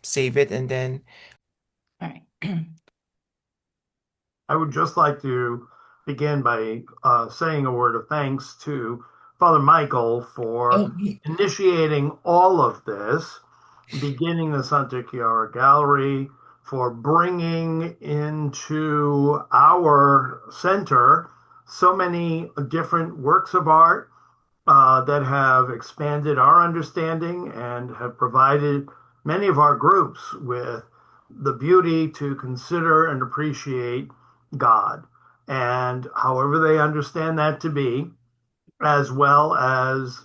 save it and then. All right. I would just like to begin by saying a word of thanks to Father Michael for Oh, initiating all of this, beginning the Santa Chiara Gallery, for bringing into our center so many different works of art that have expanded our understanding and have provided many of our groups with the beauty to consider and appreciate God, and however they understand that to be, as well as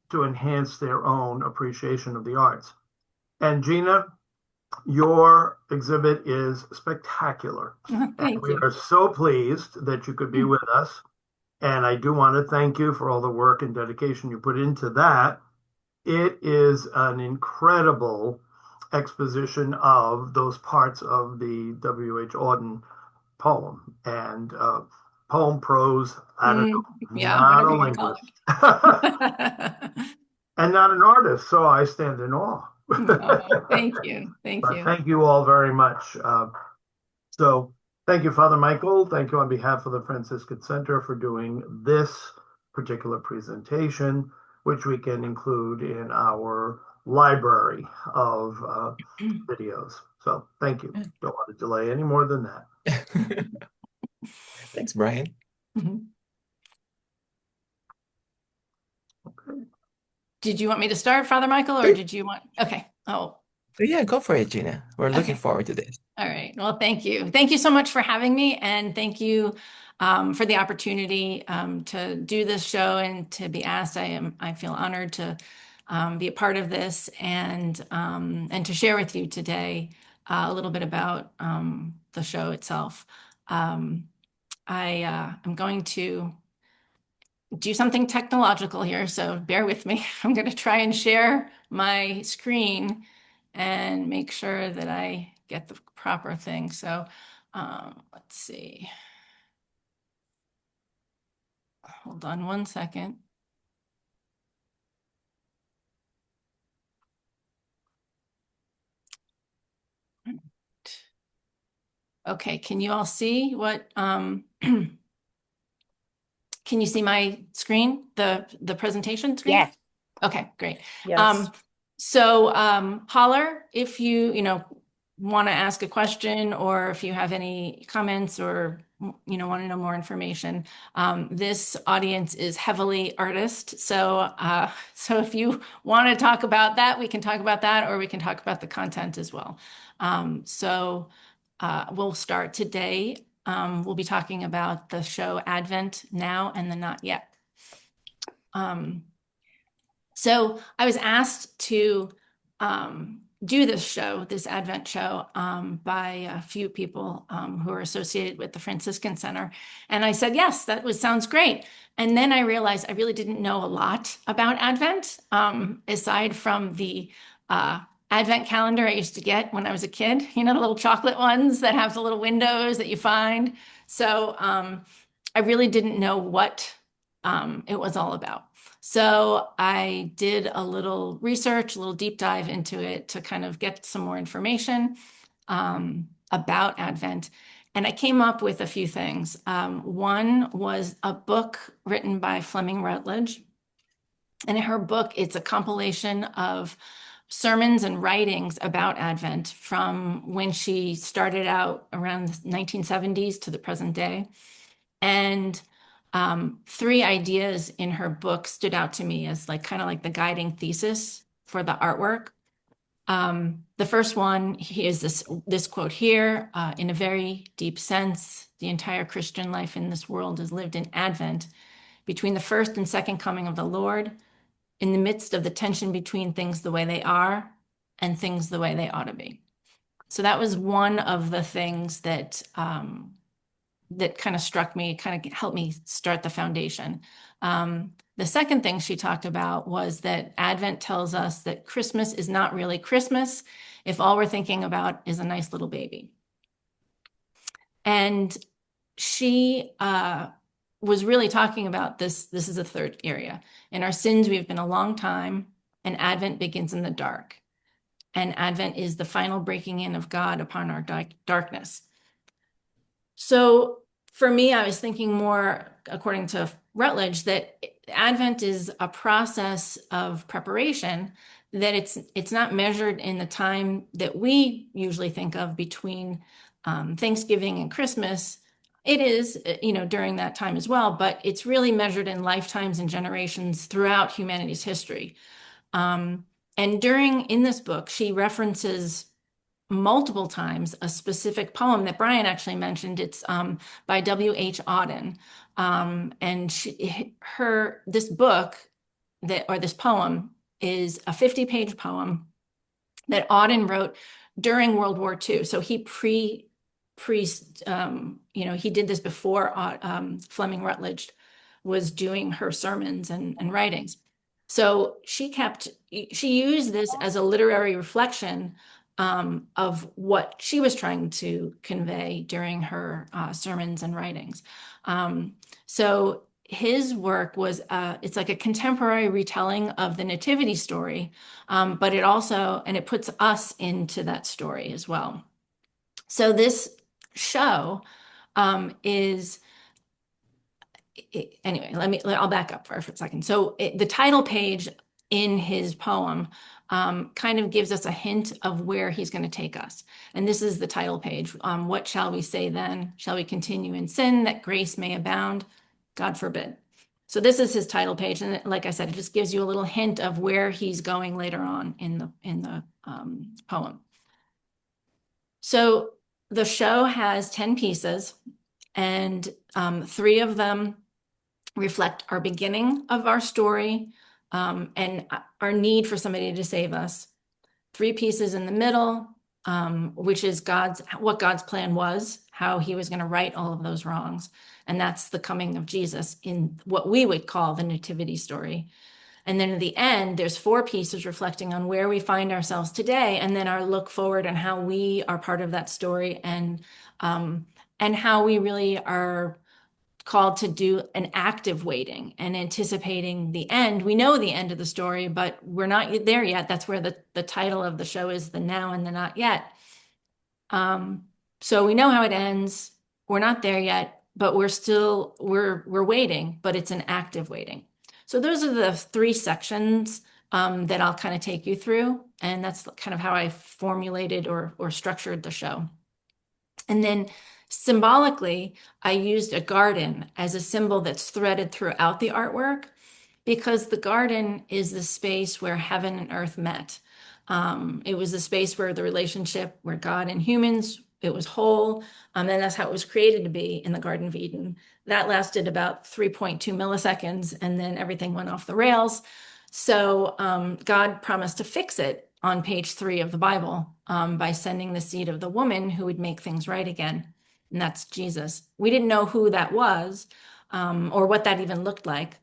to enhance their own appreciation of the arts. And Gina, your exhibit is spectacular. And Thank we you. are so pleased that you could be with us. And I do want to thank you for all the work and dedication you put into that. It is an incredible exposition of those parts of the W.H. Auden poem and poem prose. I don't Mm, know, yeah, not whatever a you want to call linguist it. and not an artist, so I stand in awe. Oh, thank you. Thank But you. thank you all very much. So thank you, Father Michael. Thank you on behalf of the Franciscan Center for doing this particular presentation, which we can include in our library of videos. So thank you. Don't want to delay any more than that. thanks, Brian. Mhm. Okay. Did you want me to start, Father Michael, or Sure. did you want? Okay. Oh, Yeah, go for it, Gina. We're looking okay. forward to this. All right. Well, thank you. Thank you so much for having me, and thank you for the opportunity to do this show and to be asked. I feel honored to be a part of this and to share with you today a little bit about the show itself. Um, I'm going to do something technological here, so bear with me. I'm going to try and share my screen and make sure that I get the proper thing. So let's see. Hold on one second. Okay, can you all see what can you see my screen, the presentation screen? Yes, Okay, great. yes. Um, holler if you want to ask a question or if you have any comments or want to know more information. This audience is heavily artist, so if you want to talk about that, we can talk about that, or we can talk about the content as well. We'll start today. We'll be talking about the show Advent Now and the Not Yet. Um, so I was asked to do this show, this Advent show, by a few people who are associated with the Franciscan Center. And I said, yes, sounds great. And then I realized I really didn't know a lot about Advent, aside from the Advent calendar I used to get when I was a kid, the little chocolate ones that have the little windows that you find. So I really didn't know what it was all about. So I did a little research, a little deep dive into it to kind of get some more information about Advent. And I came up with a few things. One was a book written by Fleming Rutledge. And in her book, it's a compilation of sermons and writings about Advent from when she started out around the 1970s to the present day. And three ideas in her book stood out to me as kind of like the guiding thesis for the artwork. The first one is this quote here, in a very deep sense, the entire Christian life in this world is lived in Advent, between the first and second coming of the Lord, in the midst of the tension between things the way they are and things the way they ought to be. So that was one of the things that kind of struck me, kind of helped me start the foundation. The second thing she talked about was that Advent tells us that Christmas is not really Christmas if all we're thinking about is a nice little baby. And she was really talking about this. This is a third area. In our sins, we've been a long time, and Advent begins in the dark. and Advent is the final breaking in of God upon our darkness. So for me, I was thinking more, according to Rutledge, that Advent is a process of preparation, that it's not measured in the time that we usually think of between Thanksgiving and Christmas. It is, during that time as well, but it's really measured in lifetimes and generations throughout humanity's history. And in this book, she references multiple times a specific poem that Brian actually mentioned. It's by W.H. Auden. And this book this poem is a 50-page poem that Auden wrote during World War II. So he he did this before Fleming Rutledge was doing her sermons and writings. So she used this as a literary reflection of what she was trying to convey during her sermons and writings. So his work was, it's like a contemporary retelling of the Nativity story, but it puts us into that story as well. So this show anyway, I'll back up for a second. So the title page in his poem kind of gives us a hint of where he's going to take us. And this is the title page. What shall we say then? Shall we continue in sin that grace may abound? God forbid. So this is his title page. And like I said, it just gives you a little hint of where he's going later on in the poem. So the show has 10 pieces, and 3 of them reflect our beginning of our story and our need for somebody to save us. 3 pieces in the middle, which is what God's plan was, how he was going to right all of those wrongs. And that's the coming of Jesus in what we would call the nativity story. And then at the end, there's 4 pieces reflecting on where we find ourselves today, and then our look forward and how we are part of that story, and how we really are called to do an active waiting and anticipating the end. We know the end of the story, but we're not there yet. That's where the title of the show is, The Now and the Not Yet. So we know how it ends. We're not there yet, but we're waiting, but it's an active waiting. So those are the 3 sections that I'll kind of take you through. And that's kind of how I formulated or structured the show. And then symbolically, I used a garden as a symbol that's threaded throughout the artwork, because the garden is the space where heaven and earth met. It was the space where the relationship where God and humans, it was whole. And that's how it was created to be in the Garden of Eden. That lasted about 3.2 milliseconds, and then everything went off the rails. So God promised to fix it on page 3 of the Bible by sending the seed of the woman who would make things right again. And that's Jesus. We didn't know who that was or what that even looked like.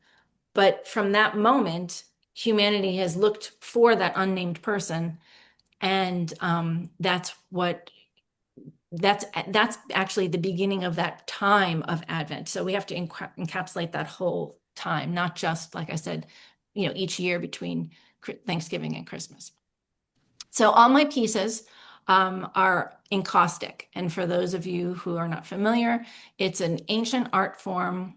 But from that moment, humanity has looked for that unnamed person. And that's actually the beginning of that time of Advent. So we have to encapsulate that whole time, not just, like I said, each year between Thanksgiving and Christmas. So all my pieces are encaustic. And for those of you who are not familiar, it's an ancient art form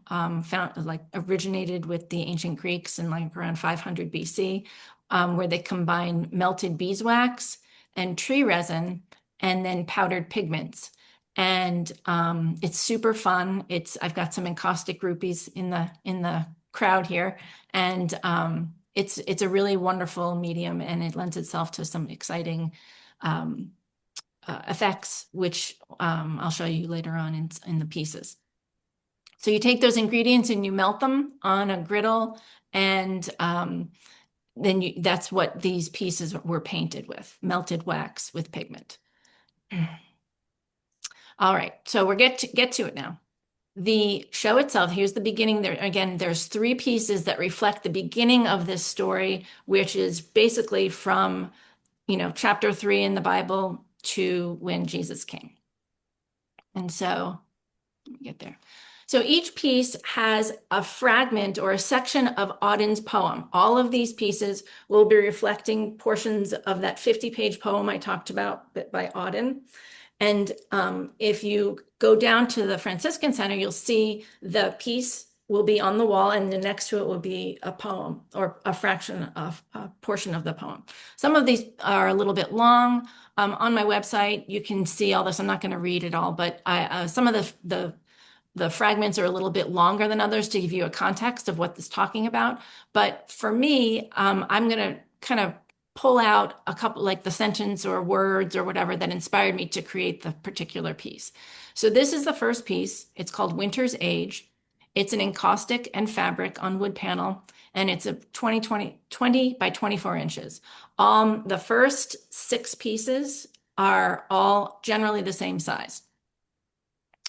originated with the ancient Greeks in around 500 BC, where they combine melted beeswax and tree resin and then powdered pigments. And it's super fun. I've got some encaustic groupies in the crowd here. And it's a really wonderful medium, and it lends itself to some exciting effects, which I'll show you later on in the pieces. So you take those ingredients and you melt them on a griddle, and then that's what these pieces were painted with, melted wax with pigment. All right, so we're get to it now. The show itself, here's the beginning. There's 3 pieces that reflect the beginning of this story, which is basically from, chapter 3 in the Bible to when Jesus came. And so, let me get there. So each piece has a fragment or a section of Auden's poem. All of these pieces will be reflecting portions of that 50-page poem I talked about by Auden. And if you go down to the Franciscan Center, you'll see the piece will be on the wall, and the next to it will be a poem or a fraction of a portion of the poem. Some of these are a little bit long. On my website, you can see all this. I'm not going to read it all, but some of the fragments are a little bit longer than others to give you a context of what this is talking about. But for me, I'm going to kind of pull out a couple, like the sentence or words or whatever that inspired me to create the particular piece. So this is the first piece. It's called Winter's Age. It's an encaustic and fabric on wood panel, and it's a 20 by 24 inches. The first 6 pieces are all generally the same size.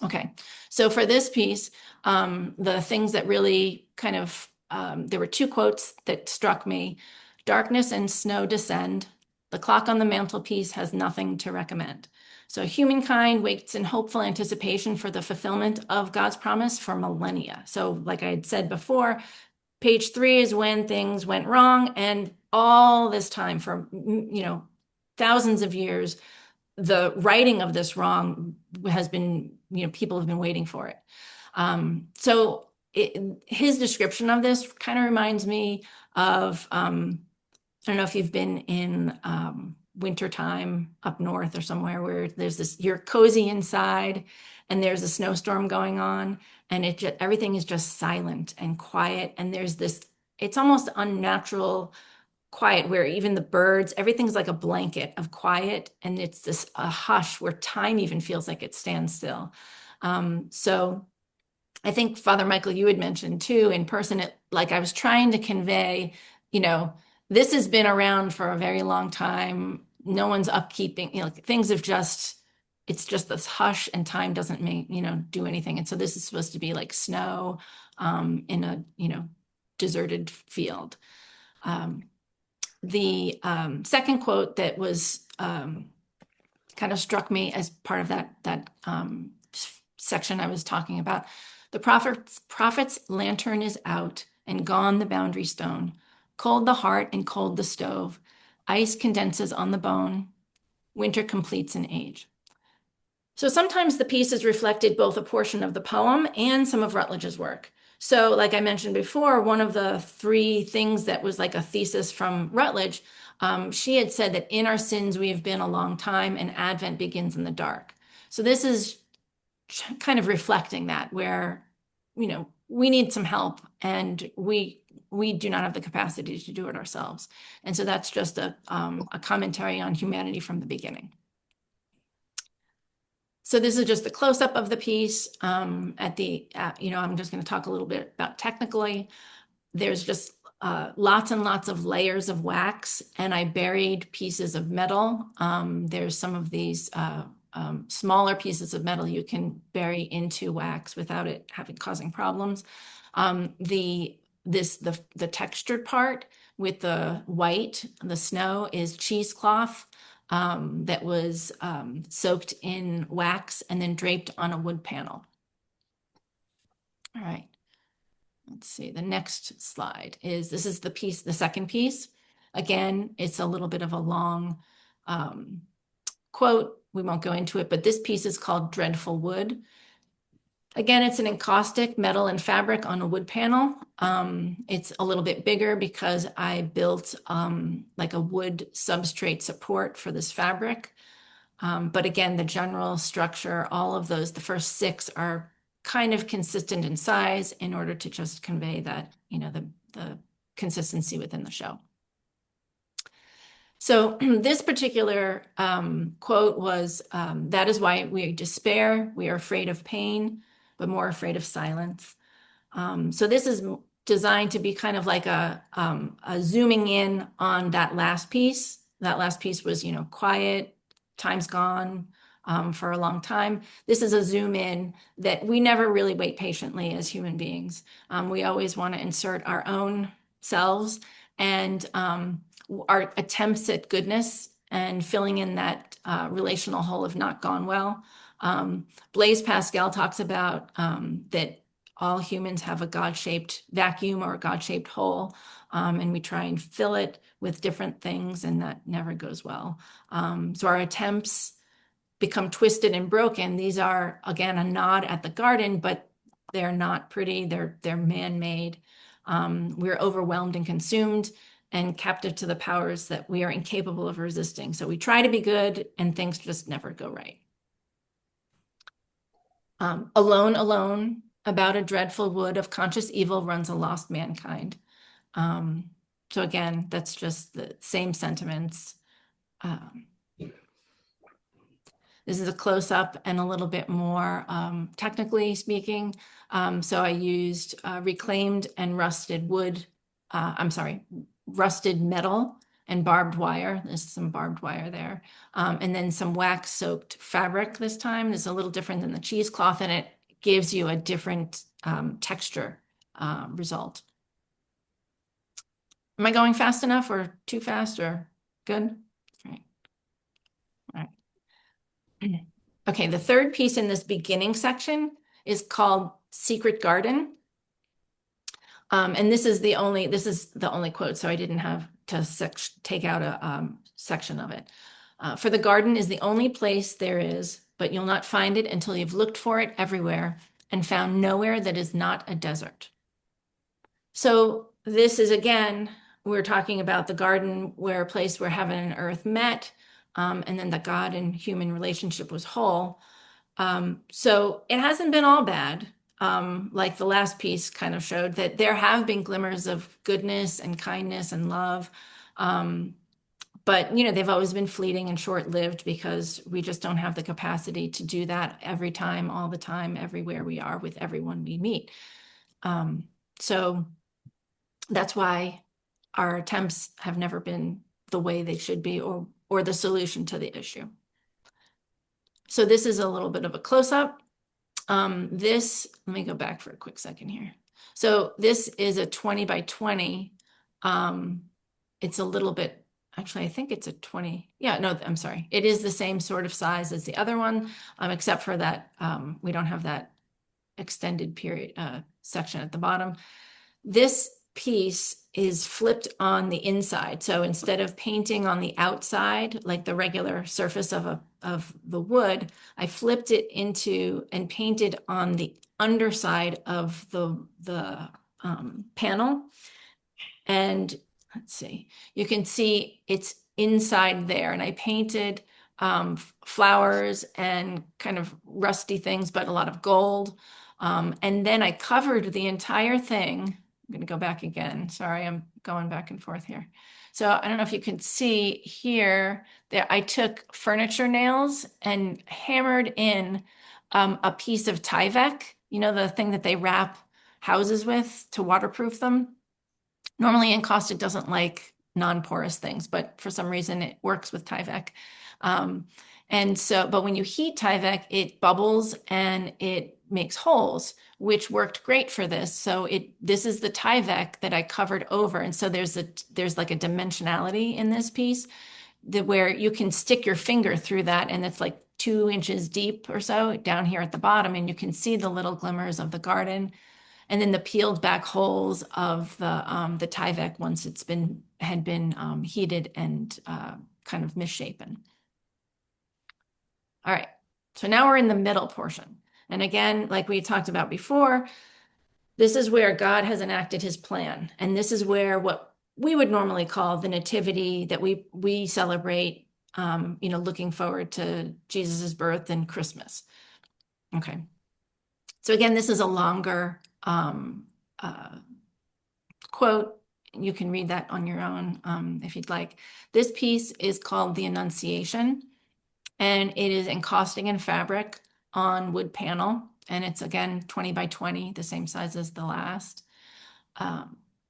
Okay, so for this piece, the things that really kind of, there were 2 quotes that struck me. Darkness and snow descend. The clock on the mantelpiece has nothing to recommend. So humankind waits in hopeful anticipation for the fulfillment of God's promise for millennia. So like I had said before, page 3 is when things went wrong, and all this time for, thousands of years, the righting of this wrong has been, people have been waiting for it. So his description of this kind of reminds me of, I don't know if you've been in wintertime up north or somewhere where there's this, you're cozy inside and there's a snowstorm going on, and everything is just silent and quiet. And there's this, it's almost unnatural quiet where even the birds, everything's like a blanket of quiet, and it's this a hush where time even feels like it stands still. So I think Father Michael, you had mentioned too in person, like I was trying to convey, this has been around for a very long time. No one's upkeeping, things have it's just this hush, and time doesn't do anything. And so this is supposed to be like snow in a, deserted field. The second quote that was kind of struck me as part of that section I was talking about. The prophet's lantern is out, and gone the boundary stone. Cold the heart and cold the stove. Ice condenses on the bone. Winter completes an age. So sometimes the piece has reflected both a portion of the poem and some of Rutledge's work. So like I mentioned before, one of the 3 things that was like a thesis from Rutledge, she had said that in our sins we have been a long time, and Advent begins in the dark. So this is kind of reflecting that, where, we need some help, and we do not have the capacity to do it ourselves. And so that's just a commentary on humanity from the beginning. So this is just a close-up of the piece. I'm just going to talk a little bit about technically. There's just lots and lots of layers of wax, and I buried pieces of metal. There's some of these smaller pieces of metal you can bury into wax without it causing problems. The textured part with the white, the snow, is cheesecloth that was soaked in wax and then draped on a wood panel. All right, let's see. The next slide this is the piece, the second piece. Again, it's a little bit of a long quote. We won't go into it, but this piece is called Dreadful Wood. Again, it's an encaustic metal and fabric on a wood panel. It's a little bit bigger because I built like a wood substrate support for this fabric. But again, the general structure, all of those, the first 6 are kind of consistent in size in order to just convey that, the consistency within the show. So this particular quote was, that is why we despair, we are afraid of pain, but more afraid of silence. So this is designed to be kind of like a zooming in on that last piece. That last piece was, quiet, time's gone for a long time. This is a zoom in that we never really wait patiently as human beings. We always want to insert our own selves and our attempts at goodness and filling in that relational hole have not gone well. Blaise Pascal talks about that all humans have a God-shaped vacuum or a God-shaped hole, and we try and fill it with different things, and that never goes well. So our attempts become twisted and broken. These are, again, a nod at the garden, but they're not pretty. They're man-made. We're overwhelmed and consumed and captive to the powers that we are incapable of resisting. So we try to be good, and things just never go right. Alone, alone, about a dreadful wood of conscious evil runs a lost mankind. So again, that's just the same sentiments. This is a close-up and a little bit more technically speaking. So I used reclaimed and rusted wood. Rusted metal and barbed wire. There's some barbed wire there. And then some wax-soaked fabric this time. It's a little different than the cheesecloth, and it gives you a different texture result. Am I going fast enough or too fast or good? All right. All right. Okay, the third piece in this beginning section is called Secret Garden. And this is the only quote, so I didn't have to take out a section of it. For the garden is the only place there is, but you'll not find it until you've looked for it everywhere and found nowhere that is not a desert. So this is, again, we're talking about the garden, where a place where heaven and earth met, and then the God and human relationship was whole. So it hasn't been all bad. Like the last piece kind of showed, that there have been glimmers of goodness and kindness and love. But, they've always been fleeting and short-lived, because we just don't have the capacity to do that every time, all the time, everywhere we are, with everyone we meet. So that's why our attempts have never been the way they should be, or the solution to the issue. So this is a little bit of a close-up. Let me go back for a quick second here. So this is a 20 by 20. It's a little bit, actually, I think it's a 20. Yeah, no, I'm sorry. It is the same sort of size as the other one, except for that we don't have that extended period section at the bottom. This piece is flipped on the inside. So instead of painting on the outside, like the regular surface of the wood, I flipped it into and painted on the underside of the panel. And let's see, you can see it's inside there. And I painted flowers and kind of rusty things, but a lot of gold. And then I covered the entire thing. I'm going to go back again. Sorry, I'm going back and forth here. So I don't know if you can see here that I took furniture nails and hammered in a piece of Tyvek, the thing that they wrap houses with to waterproof them. Normally encaustic doesn't like non-porous things, but for some reason it works with Tyvek. But when you heat Tyvek, it bubbles and it makes holes, which worked great for this. So this is the Tyvek that I covered over. And so there's like a dimensionality in this piece where you can stick your finger through that, and it's like 2 inches deep or so down here at the bottom, and you can see the little glimmers of the garden. And then the peeled back holes of the Tyvek once had been heated and kind of misshapen. All right, so now we're in the middle portion. And again, like we talked about before, this is where God has enacted his plan. And this is where what we would normally call the nativity that we celebrate, looking forward to Jesus's birth and Christmas. Okay. So again, this is a longer quote. You can read that on your own if you'd like. This piece is called The Annunciation, and it is encaustic in fabric on wood panel. And it's, again, 20 by 20, the same size as the last.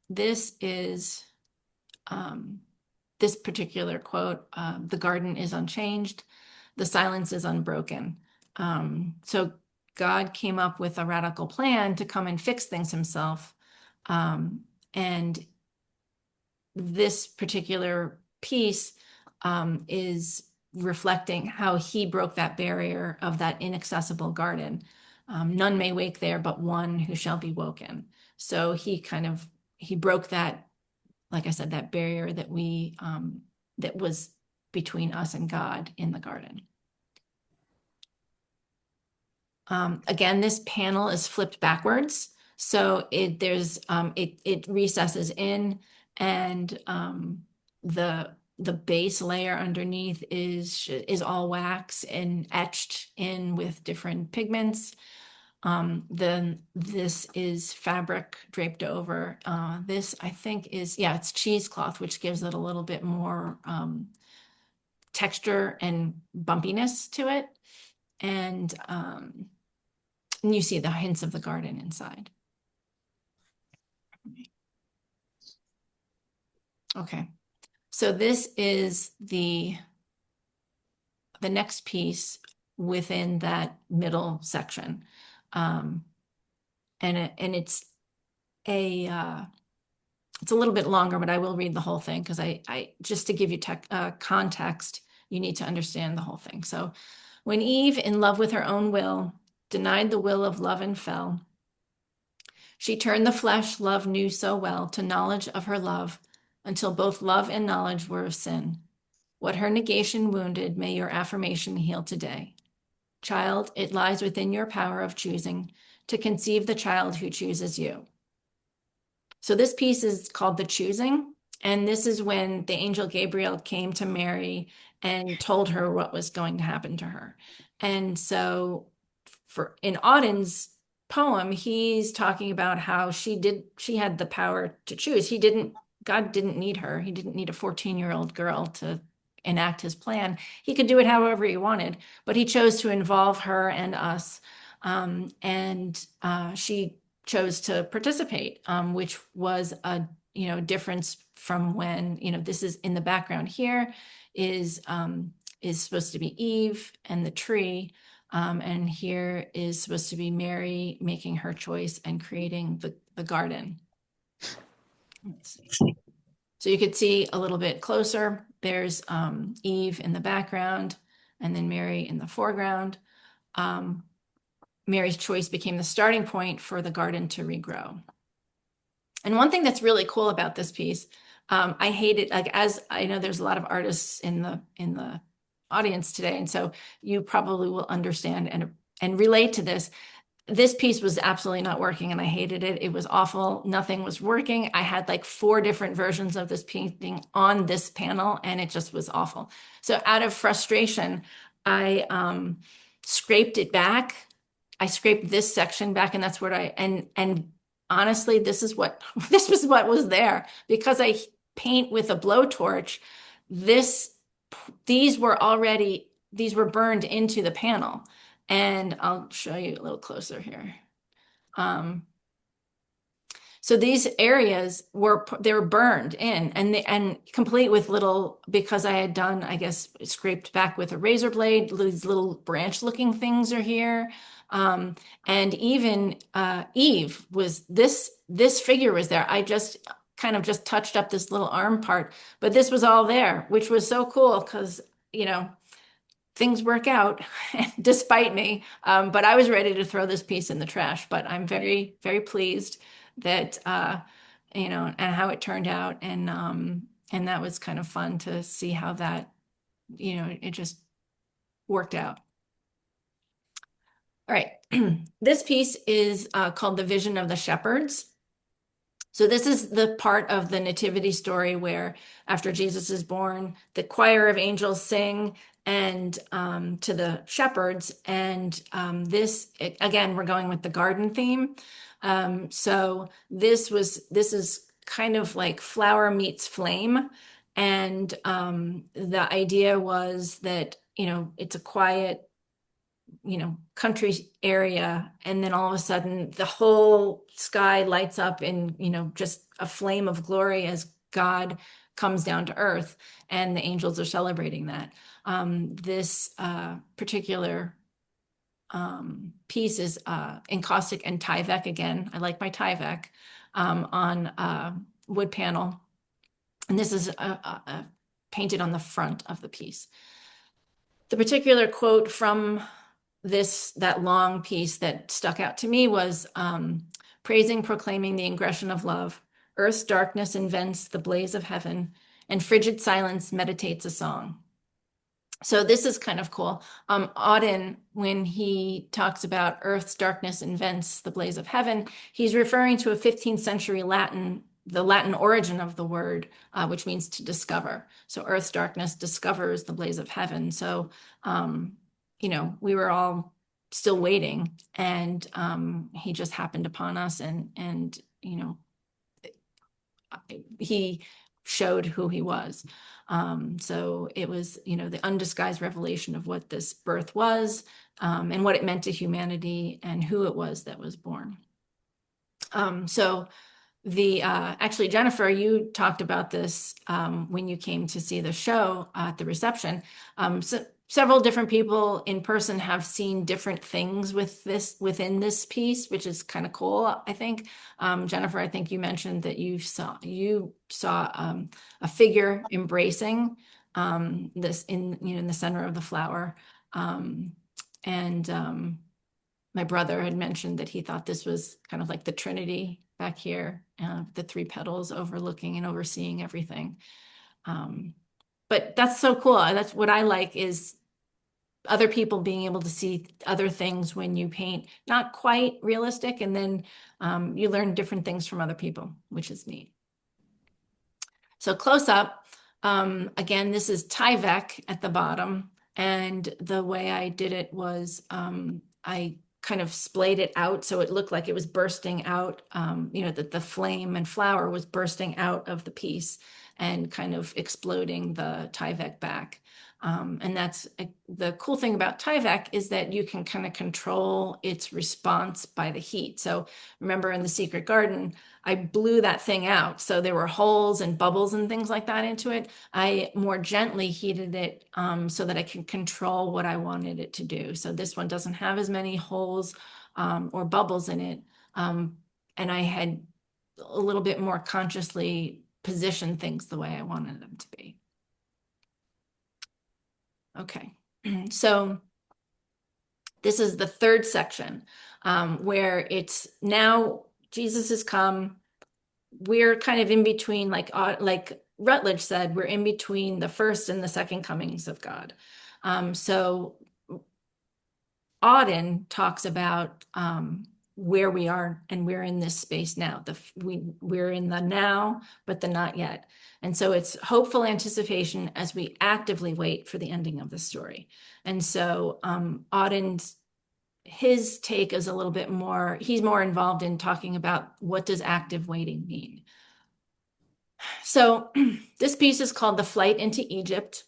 This is this particular quote, the garden is unchanged, the silence is unbroken. So God came up with a radical plan to come and fix things himself. And this particular piece is reflecting how he broke that barrier of that inaccessible garden. None may wake there but one who shall be woken. So he broke that, like I said, that barrier that was between us and God in the garden. Again, this panel is flipped backwards. So it recesses in, and the base layer underneath is all wax and etched in with different pigments. Then this is fabric draped over. This I think it's cheesecloth, which gives it a little bit more texture and bumpiness to it. And you see the hints of the garden inside. Okay, so this is the next piece within that middle section. And it's it's a little bit longer, but I will read the whole thing because I just to give you context, you need to understand the whole thing. So when Eve, in love with her own will, denied the will of love and fell, she turned the flesh love knew so well to knowledge of her love, until both love and knowledge were of sin. What her negation wounded, may your affirmation heal today. Child, it lies within your power of choosing to conceive the child who chooses you. So this piece is called The Choosing, and this is when the angel Gabriel came to Mary and told her what was going to happen to her. And so in Auden's poem, he's talking about how she had the power to choose. God didn't need her. He didn't need a 14-year-old girl to enact his plan. He could do it however he wanted, but he chose to involve her and us. And she chose to participate, which was a difference from when this is in the background here is supposed to be Eve and the tree, and here is supposed to be Mary making her choice and creating the garden. Let's see. So you could see a little bit closer. There's Eve in the background, and then Mary in the foreground. Mary's choice became the starting point for the garden to regrow. And one thing that's really cool about this piece, I hate it, like, as I know there's a lot of artists in the audience today, and so you probably will understand and relate to this. This piece was absolutely not working, and I hated it. It was awful. Nothing was working. I had like 4 different versions of this painting on this panel, and it just was awful. So out of frustration, I scraped it back. I scraped this section back, and that's what and honestly, this was what was there. Because I paint with a blowtorch, these were burned into the panel. And I'll show you a little closer here. So these areas were burned in, and complete with little, because I had done, I guess, scraped back with a razor blade. These little branch looking things are here. And even Eve was this figure was there. I just kind of just touched up this little arm part, but this was all there, which was so cool because things work out despite me. But I was ready to throw this piece in the trash, but I'm very, very pleased that, and how it turned out. And that was kind of fun to see how that, it just worked out. All right. This piece is called The Vision of the Shepherds. So this is the part of the nativity story where after Jesus is born, the choir of angels sing and to the shepherds. And again, we're going with the garden theme. So this is kind of like flower meets flame. And the idea was that, it's a quiet, country area, and then all of a sudden the whole sky lights up in just a flame of glory as God comes down to earth, and the angels are celebrating that. This particular piece is encaustic and Tyvek. Again, I like my Tyvek on wood panel, and this is painted on the front of the piece. The particular quote from that long piece that stuck out to me was praising, proclaiming the ingression of love. Earth's darkness invents the blaze of heaven, and frigid silence meditates a song. So this is kind of cool. Auden, when he talks about Earth's darkness invents the blaze of heaven, he's referring to a 15th century Latin, the Latin origin of the word, which means to discover. So Earth's darkness discovers the blaze of heaven. So, we were all still waiting, and he just happened upon us, and he showed who he was. So it was, the undisguised revelation of what this birth was, and what it meant to humanity and who it was that was born. So actually, Jennifer, you talked about this when you came to see the show at the reception. So several different people in person have seen different things within this piece, which is kind of cool, I think. Jennifer, I think you mentioned that you saw a figure embracing this in the center of the flower, and my brother had mentioned that he thought this was kind of like the Trinity back here, the three petals overlooking and overseeing everything. But that's so cool. That's what I like, is other people being able to see other things when you paint, not quite realistic, and then you learn different things from other people, which is neat. So close up, again, this is Tyvek at the bottom, and the way I did it was I kind of splayed it out so it looked like it was bursting out, that the flame and flower was bursting out of the piece and kind of exploding the Tyvek back. And that's the cool thing about Tyvek, is that you can kind of control its response by the heat. So remember in the Secret Garden, I blew that thing out. So there were holes and bubbles and things like that into it. I more gently heated it so that I can control what I wanted it to do. So this one doesn't have as many holes or bubbles in it. And I had a little bit more consciously positioned things the way I wanted them to be. Okay, so this is the third section where it's now Jesus has come. We're kind of in between, like Rutledge said, we're in between the first and the second comings of God. So Auden talks about where we are, and we're in this space now. We're in the now, but the not yet. And so it's hopeful anticipation as we actively wait for the ending of the story. And so Auden's, his take is a little bit more, he's more involved in talking about what does active waiting mean. So this piece is called The Flight into Egypt.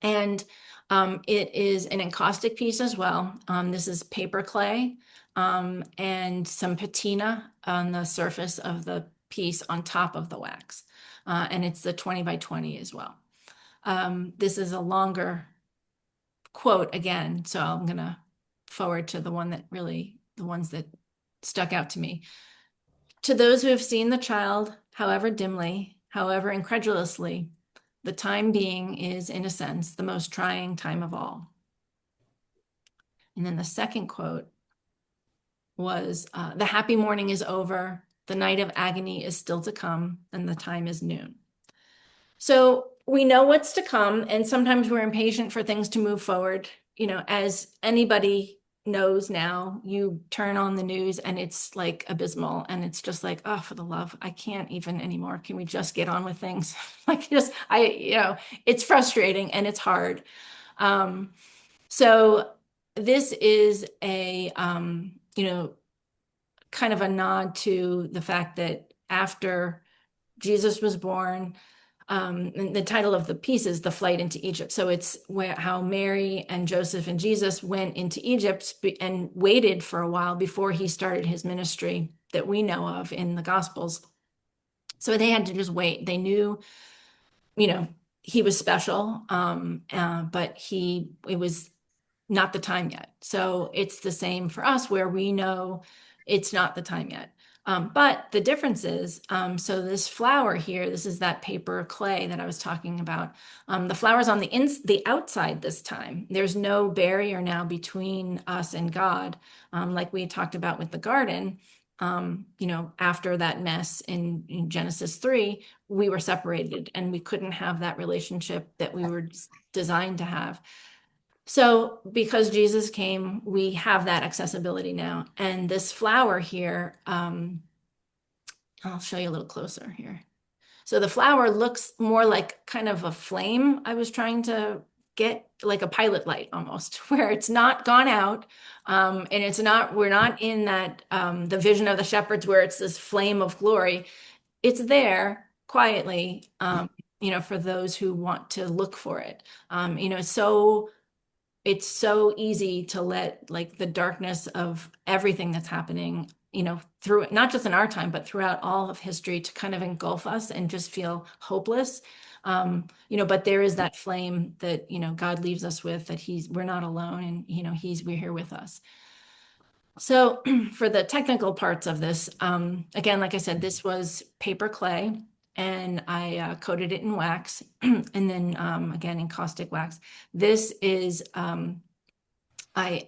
And it is an encaustic piece as well. This is paper clay and some patina on the surface of the piece on top of the wax. And it's the 20 by 20 as well. This is a longer quote again, so I'm going to forward to the ones that stuck out to me. To those who have seen the child, however dimly, however incredulously, the time being is, in a sense, the most trying time of all. And then the second quote was, the happy morning is over, the night of agony is still to come, and the time is noon. So we know what's to come, and sometimes we're impatient for things to move forward. As anybody knows now, you turn on the news and it's like abysmal, and it's just like, oh, for the love, I can't even anymore. Can we just get on with things? It's frustrating and it's hard. So this is a kind of a nod to the fact that after Jesus was born, and the title of the piece is The Flight into Egypt. So it's how Mary and Joseph and Jesus went into Egypt and waited for a while before he started his ministry that we know of in the Gospels. So they had to just wait. They knew, he was special, but it was not the time yet. So it's the same for us, where we know it's not the time yet. But the difference is, so this flower here, this is that paper clay that I was talking about. The flower's on the outside this time. There's no barrier now between us and God, like we talked about with the garden. After that mess in Genesis 3, we were separated and we couldn't have that relationship that we were designed to have. So, because Jesus came, we have that accessibility now. And this flower here, I'll show you a little closer here. So the flower looks more like kind of a flame. I was trying to get like a pilot light almost, where it's not gone out. And we're not in that, the vision of the shepherds where it's this flame of glory. It's there quietly, for those who want to look for it. It's so easy to let like the darkness of everything that's happening, through not just in our time, but throughout all of history to kind of engulf us and just feel hopeless. But there is that flame that, God leaves us with, that we're not alone, and, we're here with us. So for the technical parts of this, again, like I said, this was paper clay, and I coated it in wax, and then again in caustic wax. This is I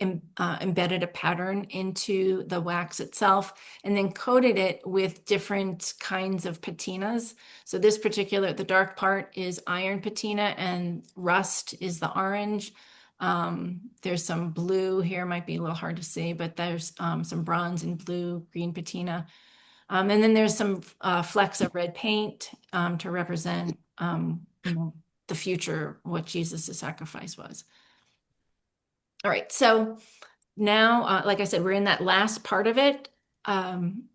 embedded a pattern into the wax itself, and then coated it with different kinds of patinas. So the dark part is iron patina, and rust is the orange. There's some blue here, might be a little hard to see, but there's some bronze and blue, green patina. And then there's some flecks of red paint to represent, the future, what Jesus' sacrifice was. All right, so now, like I said, we're in that last part of it. And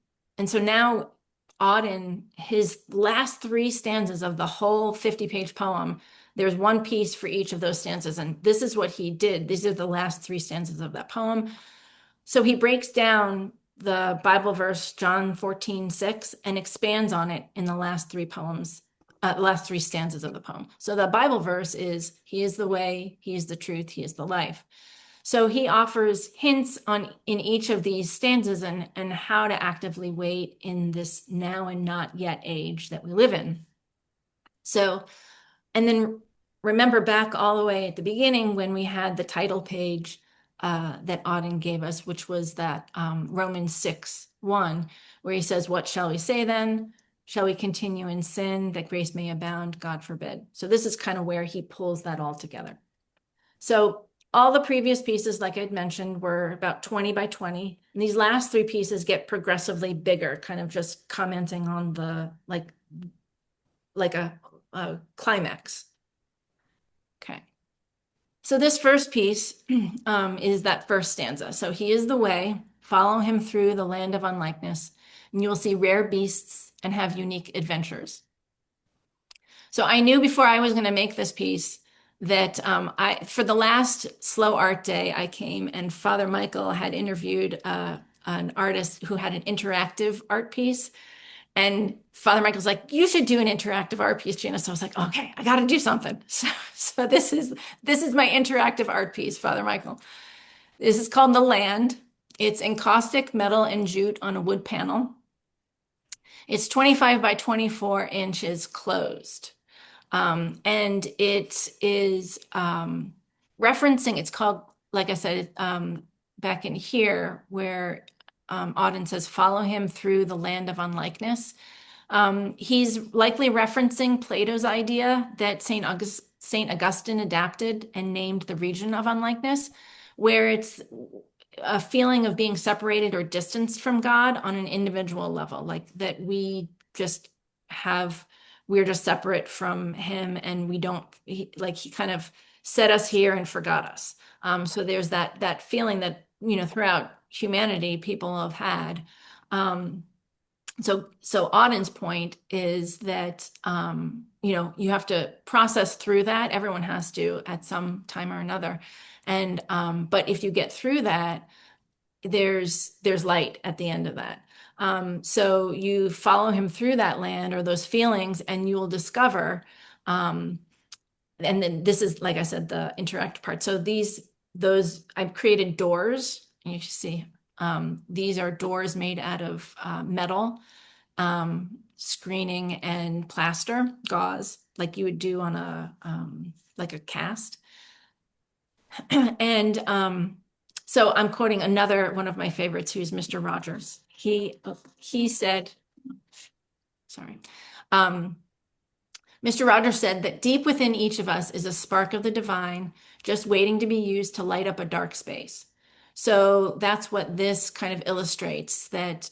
so now Auden, his last three stanzas of the whole 50-page poem, there's one piece for each of those stanzas. And this is what he did. These are the last three stanzas of that poem. So he breaks down the Bible verse, John 14:6, and expands on it in the last three stanzas of the poem. So the Bible verse is, He is the way, He is the truth, He is the life. So he offers hints in each of these stanzas and how to actively wait in this now and not yet age that we live in. So, and then remember back all the way at the beginning when we had the title page that Auden gave us, which was that Romans 6:1, where he says, "What shall we say then? Shall we continue in sin that grace may abound? God forbid." So this is kind of where he pulls that all together. So all the previous pieces, like I'd mentioned, were about 20 by 20. And these last three pieces get progressively bigger, kind of just commenting on the, like a climax. Okay. So this first piece is that first stanza. So He is the way, follow Him through the land of unlikeness, and you will see rare beasts and have unique adventures. So I knew before I was going to make this piece that for the last Slow Art Day, I came and Father Michael had interviewed an artist who had an interactive art piece. And Father Michael's like, "You should do an interactive art piece, Gina." So I was like, "Okay, I got to do something." So this is my interactive art piece, Father Michael. This is called The Land. It's encaustic metal and jute on a wood panel. It's 25 by 24 inches closed. And it is referencing, it's called, like I said, back in here, where Auden says, "Follow him through the land of unlikeness." He's likely referencing Plato's idea that St. Augustine adapted and named the region of unlikeness, where it's a feeling of being separated or distanced from God on an individual level, like that we're just separate from Him, and he kind of set us here and forgot us. So there's that feeling that, throughout humanity, people have had. So Auden's point is that, you have to process through that. Everyone has to at some time or another. And, but if you get through that, there's light at the end of that. So you follow him through that land or those feelings, and you will discover, and then this is, like I said, the interact part. So those I've created doors, and you see These are doors made out of metal, screening and plaster, gauze, like you would do on a like a cast. And so I'm quoting another one of my favorites, who's Mr. Rogers. He said, sorry. Mr. Rogers said that deep within each of us is a spark of the divine, just waiting to be used to light up a dark space. So that's what this kind of illustrates, that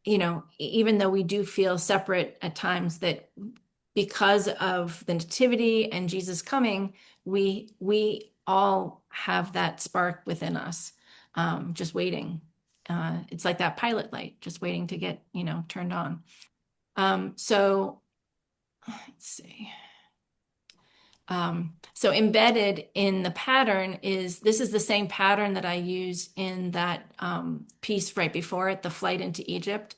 even though we do feel separate at times, that because of the nativity and Jesus coming, we all have that spark within us, just waiting. It's like that pilot light, just waiting to get, turned on. So let's see. So embedded in the pattern this is the same pattern that I use in that piece right before it, the flight into Egypt.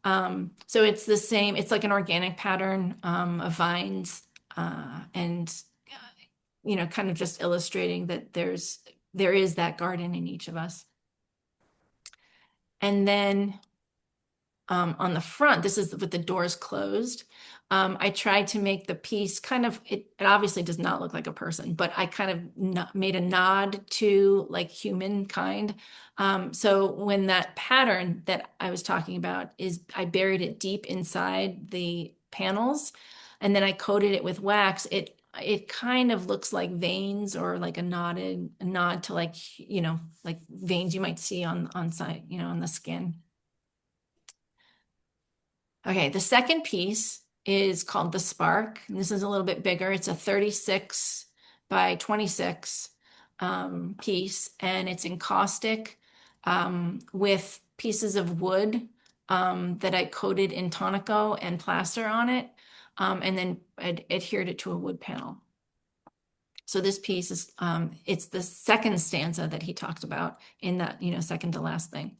So it's the same, it's like an organic pattern of vines, and kind of just illustrating that there is that garden in each of us. And then on the front, this is with the doors closed. I tried to make the piece kind of, it obviously does not look like a person, but I kind of made a nod to like humankind. So when that pattern that I was talking about I buried it deep inside the panels, and then I coated it with wax. It kind of looks like veins, or like a nod to like, like veins you might see on side, on the skin. Okay, the second piece is called the Spark. And this is a little bit bigger. It's a 36 by 26 piece, and it's encaustic with pieces of wood that I coated in tonico and plaster on it, and then adhered it to a wood panel. So this piece is, it's the second stanza that he talked about in that, second to last thing.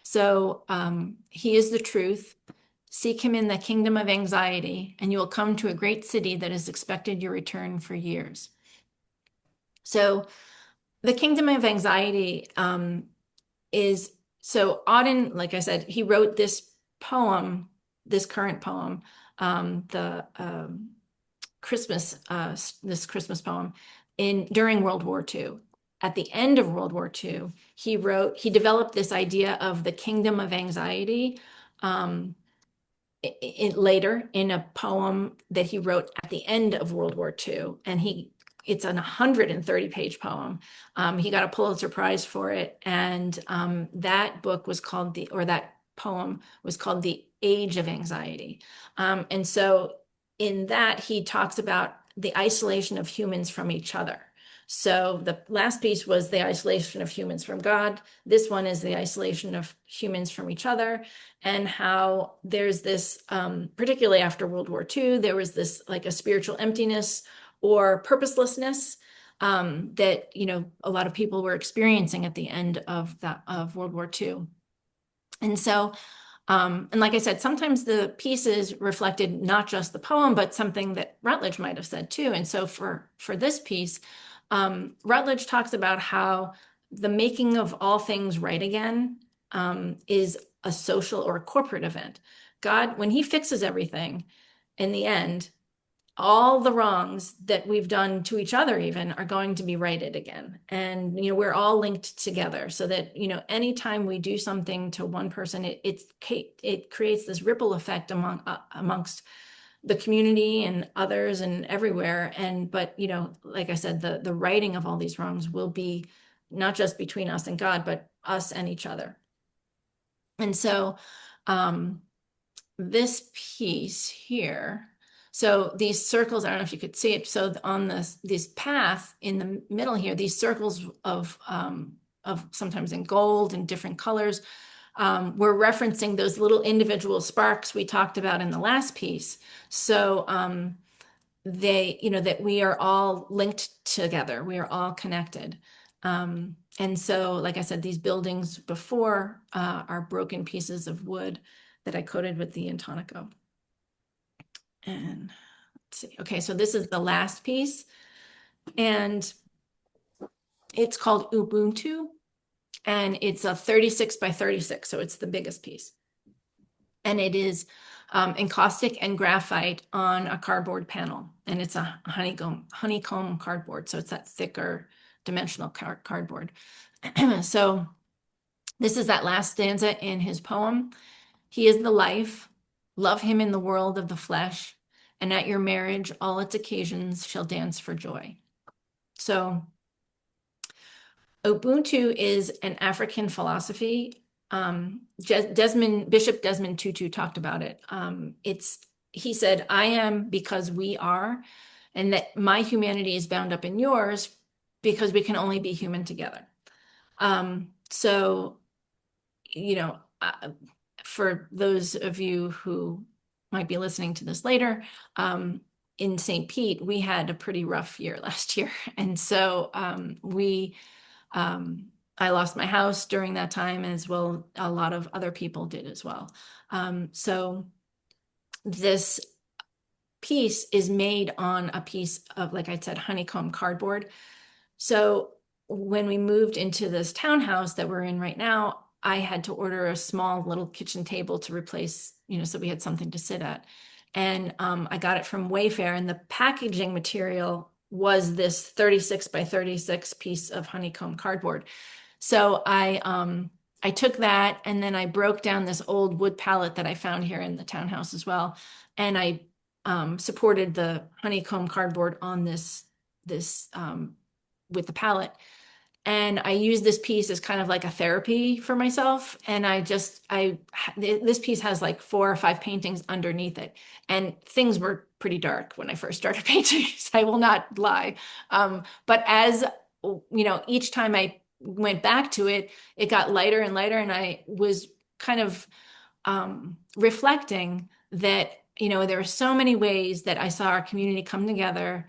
So he is the truth. Seek him in the kingdom of anxiety, and you will come to a great city that has expected your return for years. So the kingdom of anxiety so Auden, like I said, he wrote this poem, this current poem, the Christmas, this Christmas poem during World War II. At the end of World War II, he developed this idea of the kingdom of anxiety, later in a poem that he wrote at the end of World War II. And it's an 130-page poem. He got a Pulitzer Prize for it. And that book was called that poem was called The Age of Anxiety. And so in that, he talks about the isolation of humans from each other. So the last piece was the isolation of humans from God. This one is the isolation of humans from each other, and how there's this, particularly after World War II, there was this like a spiritual emptiness or purposelessness that, a lot of people were experiencing at the end of World War II. And so, and like I said, sometimes the pieces reflected not just the poem, but something that Rutledge might have said too. And so for this piece, Rutledge talks about how the making of all things right again is a social or a corporate event. God, when he fixes everything, in the end, all the wrongs that we've done to each other even are going to be righted again. And, we're all linked together, so that, anytime we do something to one person, it creates this ripple effect amongst the community and others and everywhere. But, like I said, the righting of all these wrongs will be not just between us and God, but us and each other. And so this piece here, so these circles, I don't know if you could see it. So on this path in the middle here, these circles of sometimes in gold and different colors, we're referencing those little individual sparks we talked about in the last piece. So that we are all linked together. We are all connected. And so, like I said, these buildings before are broken pieces of wood that I coated with the Intonico. And let's see. Okay, so this is the last piece, and it's called Ubuntu. And it's a 36 by 36, so it's the biggest piece. And it is encaustic and graphite on a cardboard panel. And it's a honeycomb cardboard. So it's that thicker dimensional cardboard. So this is that last stanza in his poem. He is the life, love him in the world of the flesh, and at your marriage, all its occasions shall dance for joy. So Ubuntu is an African philosophy. Bishop Desmond Tutu talked about it. He said, I am because we are, and that my humanity is bound up in yours because we can only be human together. So, you know, for those of you who might be listening to this later, in St. Pete, we had a pretty rough year last year. And so I lost my house during that time, as well a lot of other people did as well. So this piece is made on a piece of, like I said, honeycomb cardboard. So when we moved into this townhouse that we're in right now, I had to order a small little kitchen table to replace, so we had something to sit at. And I got it from Wayfair, and the packaging material was this 36 by 36 piece of honeycomb cardboard. So I took that, and then I broke down this old wood pallet that I found here in the townhouse as well. And I supported the honeycomb cardboard on this with the pallet. And I used this piece as kind of like a therapy for myself. And this piece has like 4 or 5 paintings underneath it. And things were pretty dark when I first started painting, so I will not lie. But as each time I went back to it, it got lighter and lighter. And I was kind of reflecting that, there are so many ways that I saw our community come together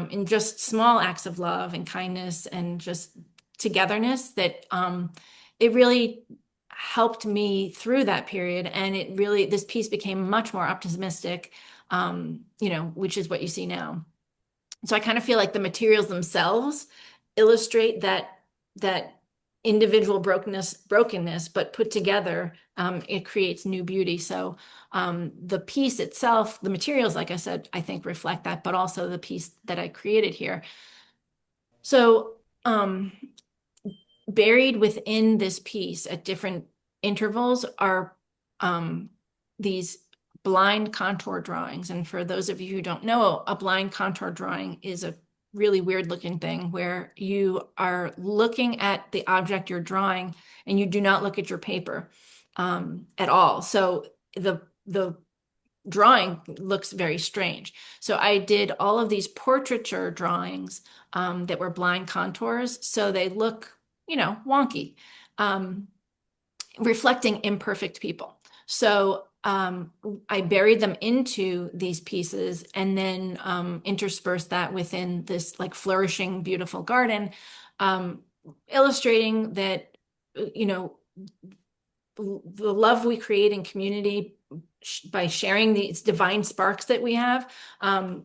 in just small acts of love and kindness and just togetherness, that it really helped me through that period. And this piece became much more optimistic, which is what you see now. So I kind of feel like the materials themselves illustrate that individual brokenness, but put together, it creates new beauty. So the piece itself, the materials, like I said, I think reflect that, but also the piece that I created here. So buried within this piece at different intervals are these blind contour drawings. And for those of you who don't know, a blind contour drawing is a really weird looking thing where you are looking at the object you're drawing and you do not look at your paper at all. So the drawing looks very strange. So I did all of these portraiture drawings that were blind contours. So they look, wonky, reflecting imperfect people. So I buried them into these pieces and then interspersed that within this like flourishing, beautiful garden, illustrating that, the love we create in community by sharing these divine sparks that we have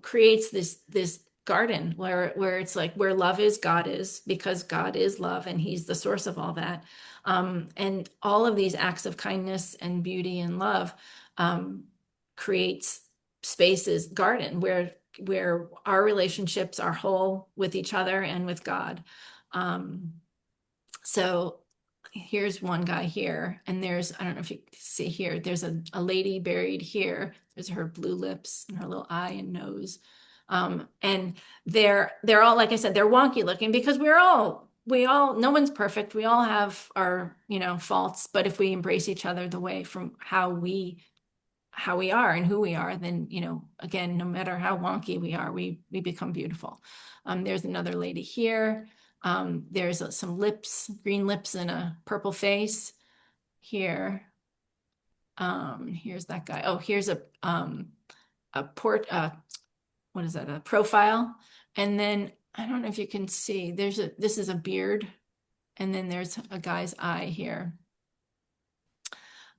creates this garden where it's like where love is, God is, because God is love and he's the source of all that. And all of these acts of kindness and beauty and love creates spaces, garden, where our relationships are whole with each other and with God. So here's one guy here, and I don't know if you can see here, there's a lady buried here. There's her blue lips and her little eye and nose. And they're all, like I said, they're wonky looking because no one's perfect. We all have our, faults, but if we embrace each other the way from how we are and who we are, then, again, no matter how wonky we are, we become beautiful. There's another lady here. There's some lips, green lips and a purple face here. Here's that guy. Oh, here's what is that? A profile. And then I don't know if you can see, this is a beard. And then there's a guy's eye here.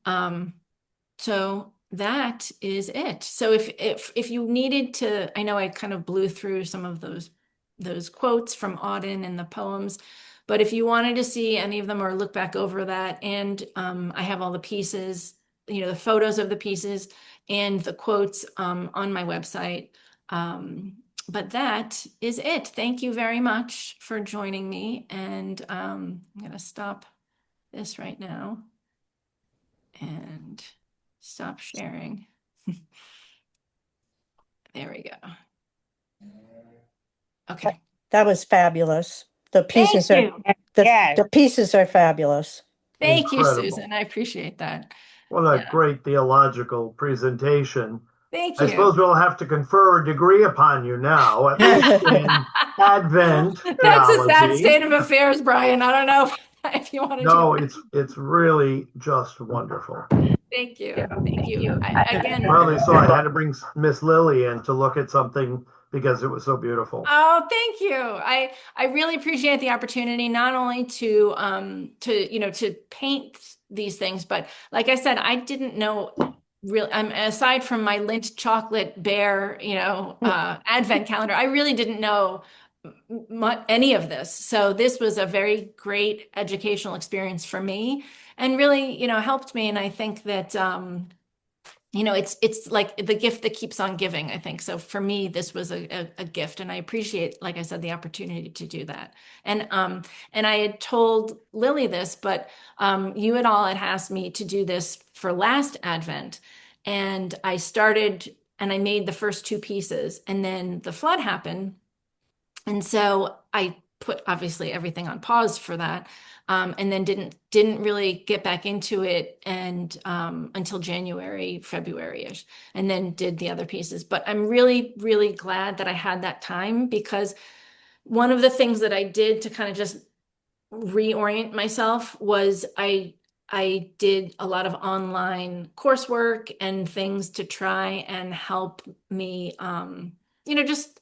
So that is it. So if you needed to, I know I kind of blew through some of those those quotes from Auden and the poems. But if you wanted to see any of them or look back over that, and I have all the pieces, the photos of the pieces and the quotes on my website. But that is it. Thank you very much for joining me. And I'm going to stop this right now and stop sharing. There we go. Okay. That was fabulous. The Thank pieces are you. the pieces are fabulous. Thank you, Incredible. Susan. I appreciate that. What a Yeah. great theological presentation. Thank I you. suppose we'll have to confer a degree upon you now, at least in Advent That's a sad theology. state of affairs, Brian. I don't know if you want to do No, that. it's really just wonderful. Thank you. Thank you. Again, Partly so I had to bring Miss Lily in to look at something because it was so beautiful. oh, thank you. I really appreciate the opportunity not only to paint these things, but like I said, I didn't know really aside from my Lindt chocolate bear, advent calendar, I really didn't know any of this. So this was a very great educational experience for me and really, helped me. And I think that it's like the gift that keeps on giving, I think. So for me, this was a gift, and I appreciate, like I said, the opportunity to do that. And I had told Lily this, but you had all had asked me to do this for last Advent, and I started and I made the first two pieces, and then the flood happened, and so I put obviously everything on pause for that. And then didn't really get back into it and until January, February-ish, and then did the other pieces. But I'm really, really glad that I had that time because one of the things that I did to kind of just reorient myself was I did a lot of online coursework and things to try and help me just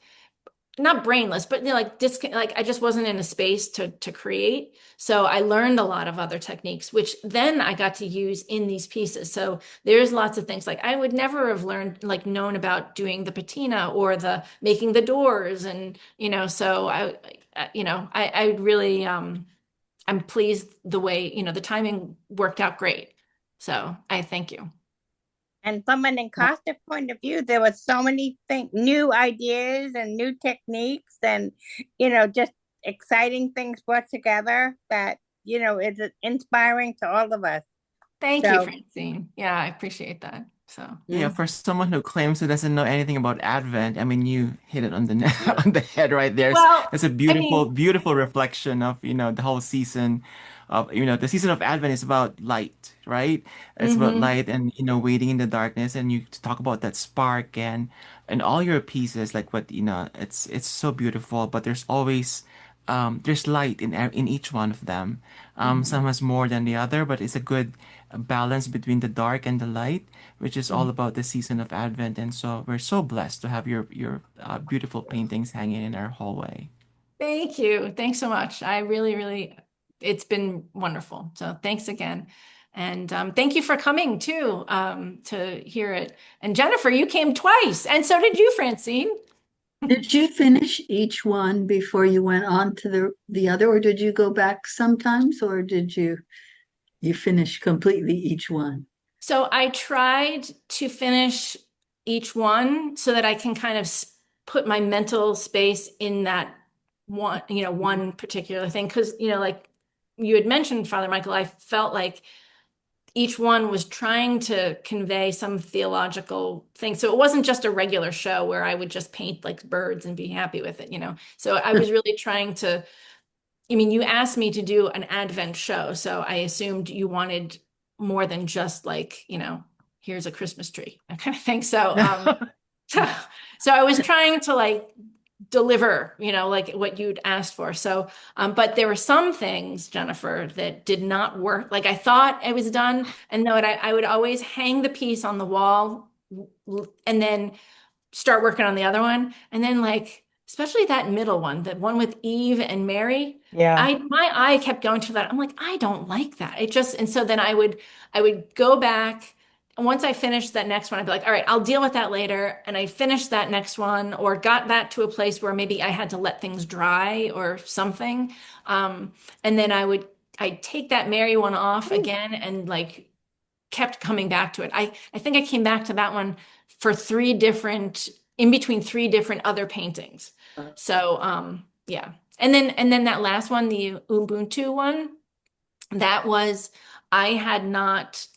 not brainless, but like I just wasn't in a space to create. So I learned a lot of other techniques, which then I got to use in these pieces. So there's lots of things like I would never have learned, like known about doing the patina or the making the doors, and so I really I'm pleased the way the timing worked out great. So I thank you. And from an Encosta point of view, there were so many new ideas and new techniques and, just exciting things brought together that, is inspiring to all of us. Thank you, So, Francine. Yeah, I appreciate that. So. Yeah, for someone who claims who doesn't know anything about Advent, I mean, you hit it on the on the head right there. Well, It's a I beautiful, mean, beautiful reflection of, the whole season of, the season of Advent is about light, right? It's about hmm light and, waiting in the darkness. And you talk about that spark and all your pieces, like what, it's so beautiful, but there's light in each one of them. Some has more than the other, but it's a good balance between the dark and the light, which is all about the season of Advent. And so we're so blessed to have your beautiful paintings hanging in our hallway. Thank you. Thanks so much. I really, really, it's been wonderful. So thanks again. And thank you for coming too, to hear it. And Jennifer, you came twice, and so did you, Francine. Did you finish each one before you went on to the other, or did you go back sometimes, or did you finish completely each one? So I tried to finish each one so that I can kind of put my mental space in that one particular thing. Because, like you had mentioned, Father Michael, I felt like each one was trying to convey some theological thing. So it wasn't just a regular show where I would just paint like birds and be happy with it. So I was really trying to, I mean, you asked me to do an Advent show, so I assumed you wanted more than just like, here's a Christmas tree, that kind of thing. So, so, so I was trying to like deliver, like what you'd asked for. So, but there were some things, Jennifer, that did not work. Like I thought it was done, and though I would always hang the piece on the wall and then start working on the other one. And then like, especially that middle one, the one with Eve and Mary, Yeah. my eye kept going to that. I'm like, I don't like that. And so then I would go back once I finished that next one, I'd be like, all right, I'll deal with that later. And I finished that next one or got that to a place where maybe I had to let things dry or something. Um, and then I'd take that Mary one off again and like kept coming back to it. I think I came back to that one for in between three different other paintings. So, yeah. And then that last one, the Ubuntu one, that was, I had not,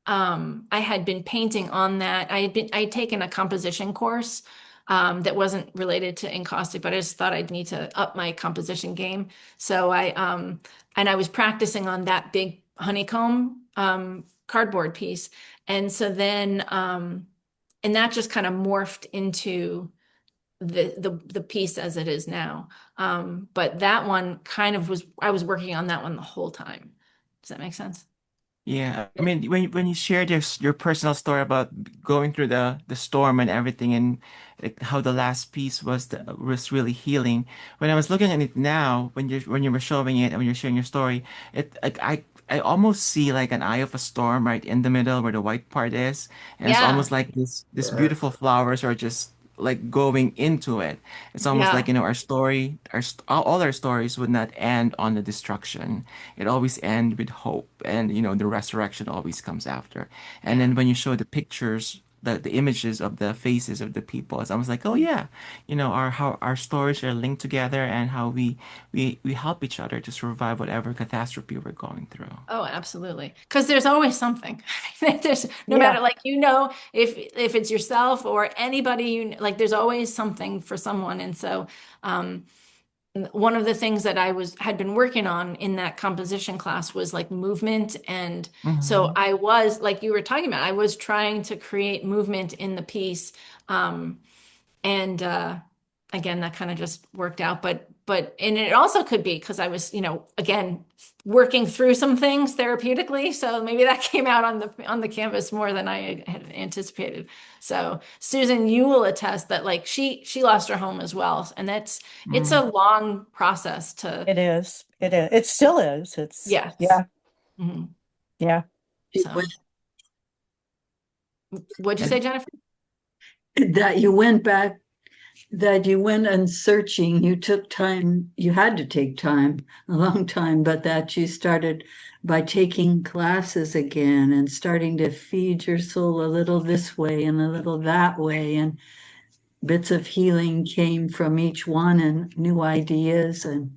I had been painting on that. I'd taken a composition course that wasn't related to encaustic, but I just thought I'd need to up my composition game. So and I was practicing on that big honeycomb cardboard piece. And so then, and that just kind of morphed into the piece as it is now. But that one kind of I was working on that one the whole time. Does that make sense? Yeah, I mean, when you shared your personal story about going through the storm and everything, and like, how the last piece was really healing. When I was looking at it now, when you were showing it and when you're sharing your story, it like I almost see like an eye of a storm right in the middle where the white part is, and it's Yeah. almost like this Yes. beautiful flowers are just like going into it. It's almost like, Yeah. our story, all our stories would not end on the destruction. It always ends with hope, and the resurrection always comes after. And Yeah. then when you show the pictures, the images of the faces of the people, it's almost like, oh yeah, how our stories are linked together, and how we help each other to survive whatever catastrophe we're going through. Oh, absolutely. Because there's always something. There's no matter Yeah. like if it's yourself or anybody like there's always something for someone. And so um one of the things that had been working on in that composition class was like movement. And so Hmm. I was like you were talking about, I was trying to create movement in the piece. And again, that kind of just worked out. But and it also could be because I was, again, working through some things therapeutically. So maybe that came out on the canvas more than I had anticipated. So Susan, you will attest that like she lost her home as well. And it's a long process to, It is. It is. It still is. It's yes. yeah. Mhm. Yeah. You So went- what'd you say, And Jennifer? That you went back, that you went and searching, you took time, you had to take time, a long time, but that you started by taking classes again and starting to feed your soul a little this way and a little that way. And bits of healing came from each one and new ideas. And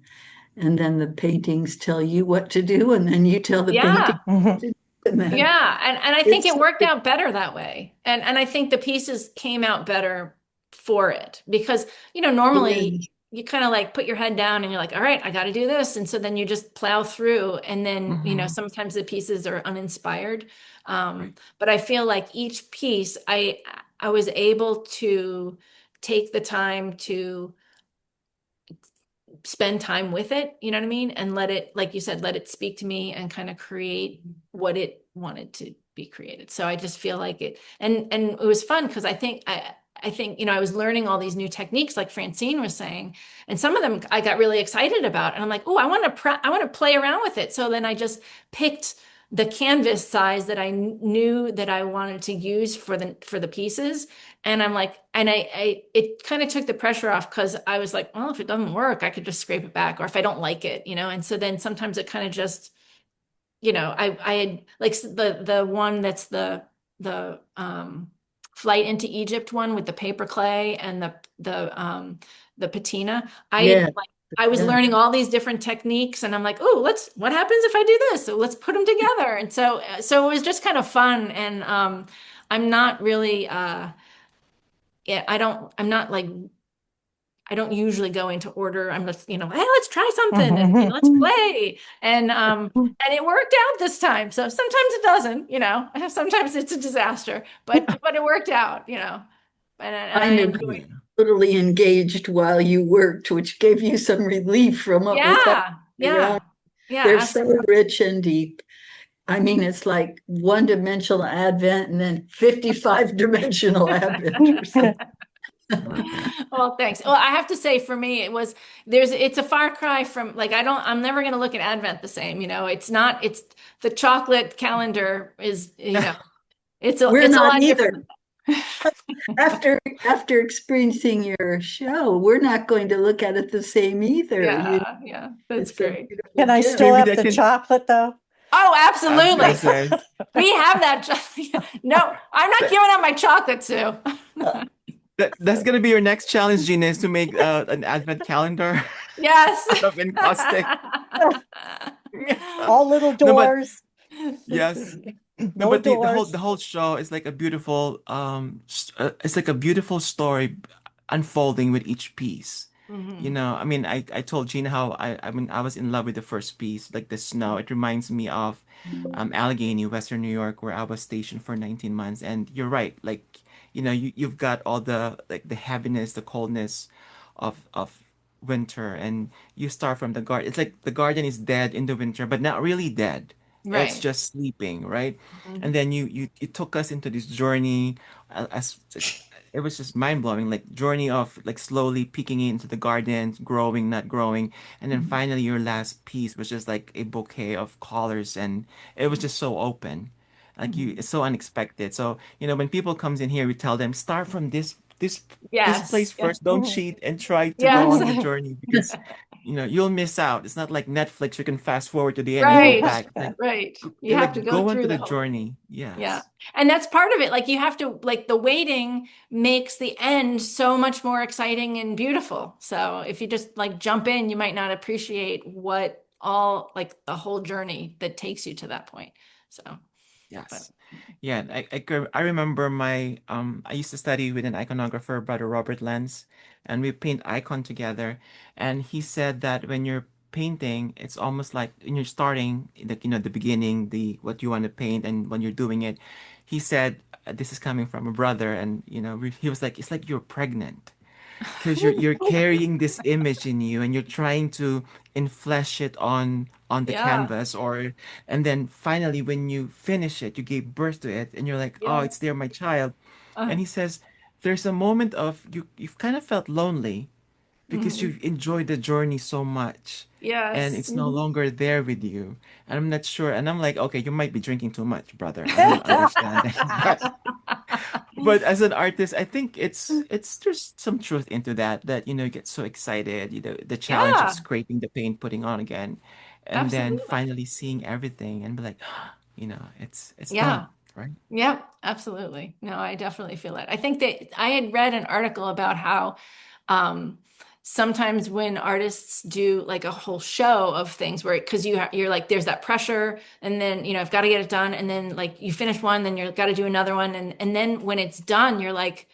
then the paintings tell you what to do, and then you tell the painting Yeah. what to do. And then Yeah, and I think it's it worked out better that way. And I think the pieces came out better for it because, normally you kind of like put your head down and you're like, all right, I got to do this. And so then you just plow through and then, mhm. sometimes the pieces are uninspired. But I feel like each piece I was able to take the time to spend time with it, you know what I mean? And let it, like you said, let it speak to me and kind of create what it wanted to be created. So I just feel like it, and it was fun because I think, I was learning all these new techniques like Francine was saying, and some of them I got really excited about. And I'm like, oh, I want to play around with it. So then I just picked the canvas size that I knew that I wanted to use for the pieces. And I'm like, and it kind of took the pressure off because I was like, well, if it doesn't work, I could just scrape it back, or if I don't like it, And so then sometimes it kind of just, I had like the one that's the flight into Egypt one with the paper clay and the patina. I yeah, had like I was yeah. learning all these different techniques, and I'm like, oh, what happens if I do this? So let's put them together. And so it was just kind of fun. And I'm not really yeah, I'm not like I don't usually go into order. I'm just, hey, let's try something and let's play. And it worked out this time. So sometimes it doesn't, sometimes it's a disaster, but it worked out, and I I knew enjoyed. totally engaged while you worked, which gave you some relief from what was happening Yeah, yeah, around. yeah, They're so absolutely. rich and deep. I mean, it's like one-dimensional Advent and then 55-dimensional Advent or something. Well, thanks. Well, I have to say for me, it's a far cry from like, I'm never going to look at Advent the same, it's not, it's the chocolate calendar is, We're it's a not lot either. different. After experiencing your show, we're not going to look at it the same either. Yeah, that's It's a great. beautiful Can I gift. still Maybe have that the can. chocolate though? Oh, I was gonna absolutely. say We have that. No, I'm not that, giving up my chocolate, Sue. that's gonna be your next challenge, Gina, is to make an advent calendar Yes. out of encaustic. All little No, but doors, yes. No, no but the doors. whole show is like a beautiful it's like a beautiful story unfolding with each piece. You Hmm. know, I mean, I told Gina how I mean I was in love with the first piece, like the snow. It reminds me of Allegheny, Western New York, where I was stationed for 19 months. And you're right, like you've got all the like the heaviness, the coldness of winter, and you start from the garden. It's like the garden is dead in the winter, but not really dead. It's Right. just sleeping, right? And Mhm. then you took us into this journey as it was just mind blowing, like journey of like slowly peeking into the garden, growing, not growing, and then finally your last piece was just like a bouquet of colors, and it was just so open, like Mhm. it's so unexpected. So when people comes in here, we tell them start from this Yes. place Yeah. first. Don't cheat and try to go Yes. on the journey because you'll miss out. It's not like Netflix. You can fast forward to the end and go Right. back. It's like Right. You have to like go go into through the the whole. journey. Yeah. Yes. And that's part of it. Like you have to, like the waiting makes the end so much more exciting and beautiful. So if you just like jump in, you might not appreciate what all like the whole journey that takes you to that point. So, but Yes. Yeah, I remember I used to study with an iconographer, Brother Robert Lenz, and we paint icon together. And he said that when you're painting, it's almost like when you're starting, the beginning, the what you want to paint, and when you're doing it, he said this is coming from a brother, and he was like, it's like you're pregnant because you're carrying this image in you and you're trying to inflesh it on the yeah. canvas, or and then finally when you finish it, you gave birth to it and you're like, oh, Yeah. it's there, my child. Uh, And he says there's a moment of you've kind of felt lonely because mhm. you've enjoyed the journey so much and Yes. it's no longer there with you. And I'm not sure, and I'm like, okay, you might be drinking too much, brother. I don't understand that. But as an artist, I think it's there's some truth into that you get so excited, the challenge of Yeah, scraping the paint, putting on again, and then absolutely. finally seeing everything and be like, it's Yeah. done, right? Yep, absolutely. No, I definitely feel that. I think that I had read an article about how um, sometimes when artists do like a whole show of things where because you're like there's that pressure and then I've got to get it done and then like you finish one then you've got to do another one and then when it's done you're like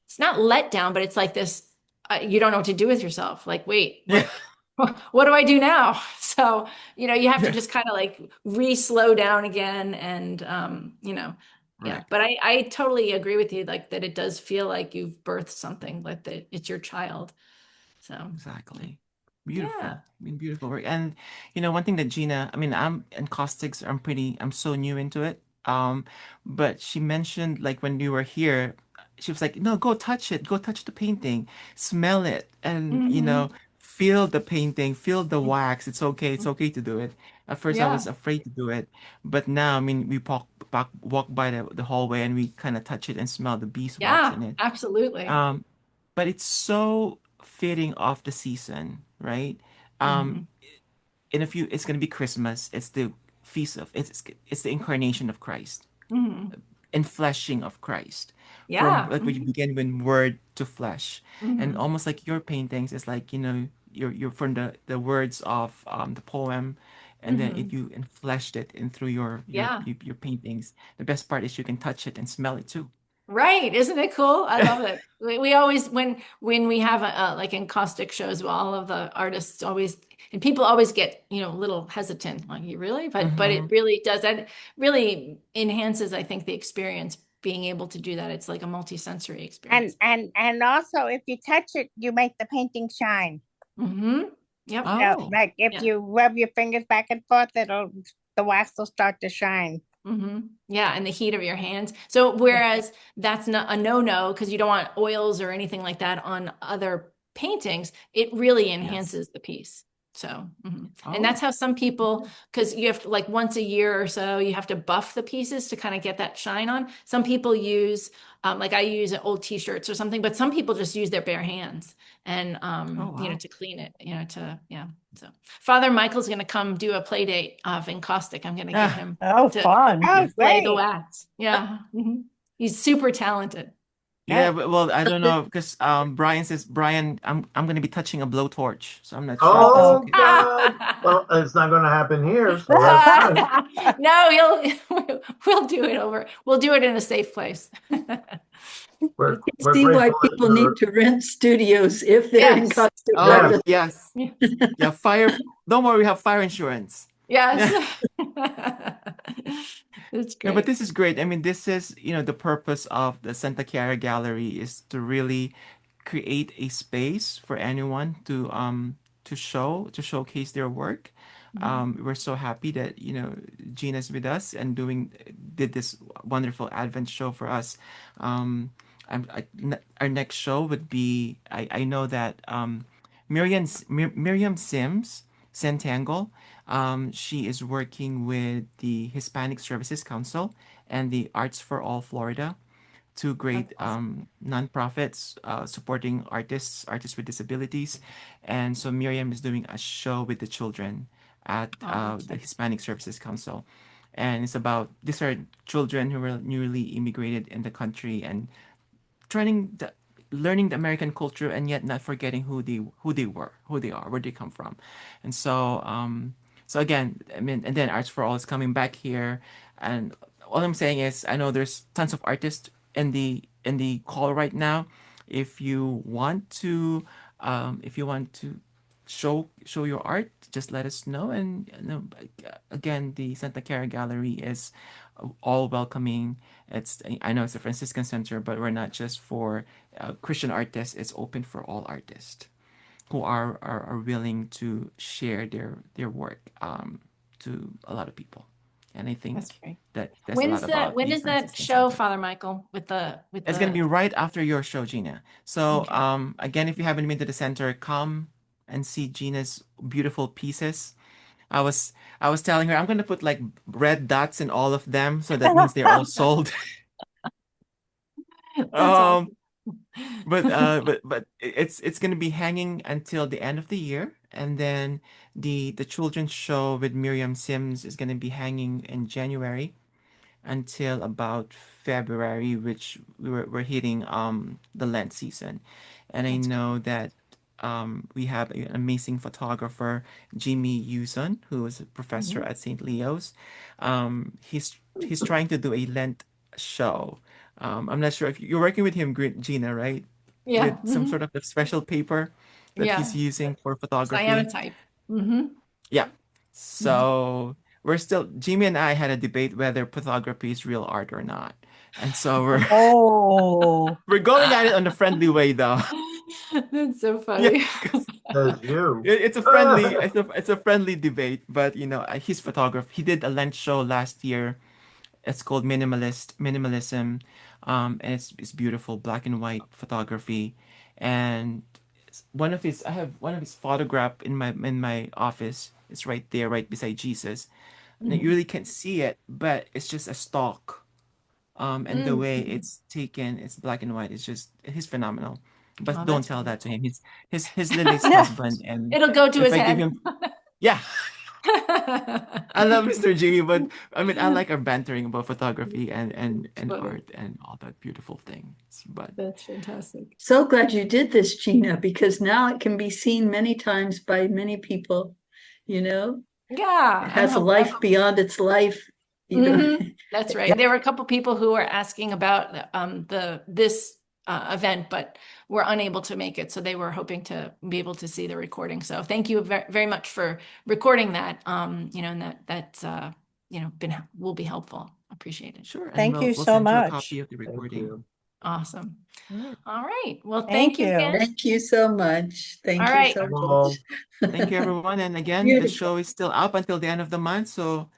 it's not let down but it's like this you don't know what to do with yourself like wait Yeah. what do I do now? So, you have to Yeah. just kind of like slow down again and yeah. Right. But I totally agree with you, like that it does feel like you've birthed something, like that it's your child. So Exactly. yeah. Beautiful. I mean, beautiful work. And one thing that Gina, I mean, I'm in caustics, I'm so new into it. But she mentioned like when we were here, she was like, no, go touch it, go touch the painting, smell it, and Hmm. feel the painting, feel the wax. It's okay to do it. At first I Yeah. was afraid to do it, but now, I mean, we walk by the hallway and we kind of touch it and smell the beeswax Yeah, in it. absolutely. Um, but it's so fitting off the season, right? Um, Hmm. it's gonna be Christmas. It's the feast of it's the incarnation of Christ, Hmm. enfleshing of Christ. From Yeah. like when you begin with word to flesh, and Hmm. almost like your paintings is like you're from the words of the poem, and then Hmm. you enfleshed it in through Yeah. your paintings. The best part is you can touch it and smell it too. Right. Isn't it cool? I love it. We always when we have like encaustic shows, well, all of the artists always and people always get, a little hesitant, like you really? But it Mm-hmm. really does that really enhances, I think, the experience being able to do that. It's like a multi-sensory And experience. and also if you touch it, you make the painting shine. Hmm. Yep. Oh. Like if Yeah. you rub your fingers back and forth, the wax will start to shine. Hmm. Yeah, and the heat of your hands. So Yeah. whereas that's not a no-no because you don't want oils or anything like that on other paintings, it really Yes. enhances the piece. So, and Oh, that's how some people, because you have to like once a year or so, you have to buff the pieces to kind of get that shine on. Some people use, like I use old t-shirts or something, but some people just use their bare hands and, oh you know, wow. to clean it, you know, yeah. So Father Michael's going to come do a play date of encaustic. I'm going to get Ah, him Oh, to fun. Oh, play the great. wax. Yeah. He's super talented. yeah, well, I don't know because Brian says, Brian, I'm gonna be touching a blowtorch, so I'm not sure if that's Oh okay. God. Well, it's not going to happen here, so that's fine. No, we'll do it over. We'll do it in a safe place. We're See why grateful that people need you're. to rent studios if they're in Yes. Costa Oh, Yes. Rica. yes. Yes. Yeah, fire. Don't worry, we have fire insurance. Yes. Yeah. That's No, but great. this is great. I mean, this is, the purpose of the Santa Chiara Gallery is to really create a space for anyone to showcase their work. Mhm. We're so happy that, Gina's with us and did this wonderful Advent show for us. Our next show would be, I know that Miriam Sims Centangle, she is working with the Hispanic Services Council and the Arts for All Florida, two That's great awesome. nonprofits supporting artists with disabilities. And so Miriam is doing a show with the children at Oh, that's the fun. Hispanic Services Council. And it's about, these are children who were newly immigrated in the country and trying the learning the American culture and yet not forgetting who they were, who they are, where they come from. And so again, I mean, and then Arts for All is coming back here. And all I'm saying is I know there's tons of artists in the call right now. If you want to show your art, just let us know. And again, the Santa Clara Gallery is all welcoming. I know it's a Franciscan Center, but we're not just for Christian artists. It's open for all artists who are willing to share their work to a lot of people. And I think That's great. that's a lot about When the is that Franciscan show, Center. Father Michael, with It's gonna be right after your show, Gina. So okay. again, if you haven't been to the center, come and see Gina's beautiful pieces. I was I was telling her I'm gonna put like red dots in all of them, so that means they're all sold. That's Um, awesome. but it's gonna be hanging until the end of the year, and then the children's show with Miriam Sims is gonna be hanging in January until about February, which we're hitting the Lent season. And I That's great. know that we have an amazing photographer, Jimmy Yuson, who is a professor Mhm. at St. Leo's. He's trying to do a Lent show. I'm not sure if you're working with him, Gina, right? Yeah. With some sort of a special paper that he's Yeah. using for photography. Cyanotype. Hmm. Yeah. Hmm. So Jimmy and I had a debate whether photography is real art or not. And so we're Oh, we're going at it on a friendly way though. That's so Yeah, funny. because Says you. it's a friendly debate, but his photography, he did a Lent show last year. It's called Minimalism. And it's beautiful black and white photography. And I have one of his photograph in my office. It's right there, right beside Jesus. And you Mhm. really can't see it, but it's just a stalk. And the way Mhm. it's taken, it's black and white. He's phenomenal. But Oh, don't that's tell that to beautiful. him. He's Lily's husband, and It'll go to if his I give head. him, yeah, I love Mr. Jimmy, but I mean, I like our bantering about photography and Funny. art and all that beautiful things. But That's fantastic. So glad you did this, Gina, because now it can be seen many times by many people. You know, Yeah, it I'm has a hoping. life beyond its life. You Hmm. don't. That's right. There were a couple people who were asking about this event, but were unable to make it. So they were hoping to be able to see the recording. So thank you very, very much for recording that. And that's been will be helpful. Appreciate it. sure, and thank we'll you we'll so send you a copy much. of the Thank recording. you. Awesome. All right. All right. Well, thank Thank you again. you. Thank you so much. All Thank you right. so Well, Thank you, much. everyone. And again, the Beautiful. show is still up until the end of the month, so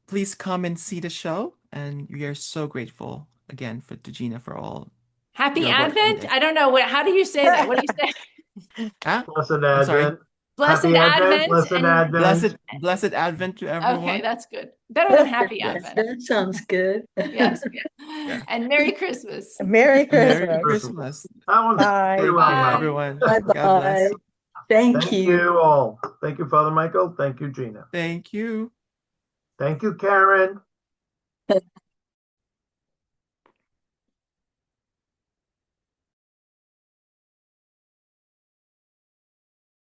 please come and see the show. And we are so grateful again to Gina for all Happy your work on Advent. this. I don't know how do you say that? What do you say? Huh? blessed I'm sorry. Advent. Blessed Happy Advent, Advent. blessed And Advent. Blessed Advent to everyone. okay, that's good. Better than Happy Yes, Advent. that sounds good. Yes. Yeah. And Merry Christmas. Merry Merry Christmas. Christmas. That one's Bye. pretty Thank well you, done. everyone. Bye God bless. bye. Thank Thank you. you all. Thank you, Father Michael. Thank you, Gina. Thank you. Thank you, Karen.